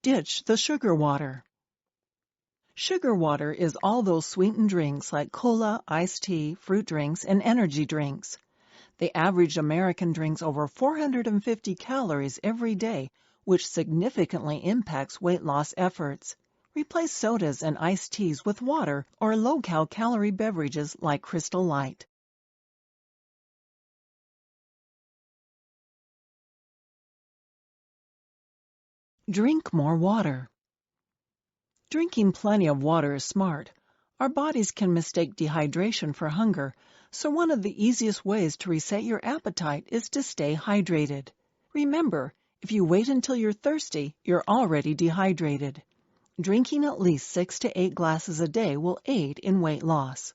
Ditch the sugar water. Sugar water is all those sweetened drinks like cola, iced tea, fruit drinks, and energy drinks. The average American drinks over 450 calories every day, which significantly impacts weight loss efforts. Replace sodas and iced teas with water or low-calorie beverages like Crystal Light. Drink more water. Drinking plenty of water is smart. Our bodies can mistake dehydration for hunger, so one of the easiest ways to reset your appetite is to stay hydrated. Remember, if you wait until you're thirsty, you're already dehydrated. Drinking at least 6 to 8 glasses a day will aid in weight loss.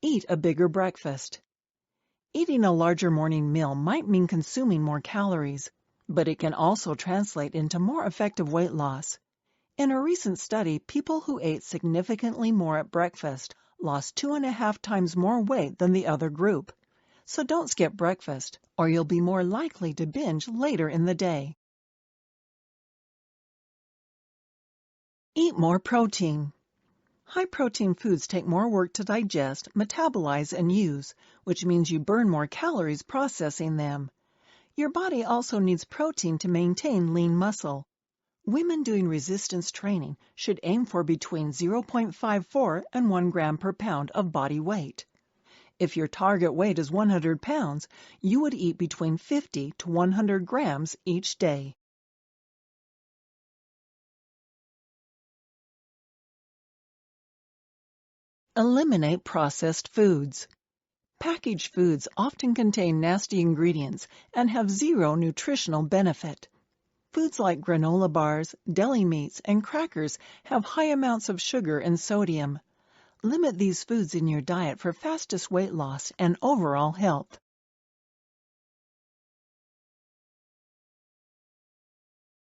Eat a bigger breakfast. Eating a larger morning meal might mean consuming more calories, but it can also translate into more effective weight loss. In a recent study, people who ate significantly more at breakfast lost 2.5 times more weight than the other group. So don't skip breakfast, or you'll be more likely to binge later in the day. Eat more protein. High-protein foods take more work to digest, metabolize, and use, which means you burn more calories processing them. Your body also needs protein to maintain lean muscle. Women doing resistance training should aim for between 0.54 and 1 gram per pound of body weight. If your target weight is 100 pounds, you would eat between 50 to 100 grams each day. Eliminate processed foods. Packaged foods often contain nasty ingredients and have zero nutritional benefit. Foods like granola bars, deli meats, and crackers have high amounts of sugar and sodium. Limit these foods in your diet for fastest weight loss and overall health.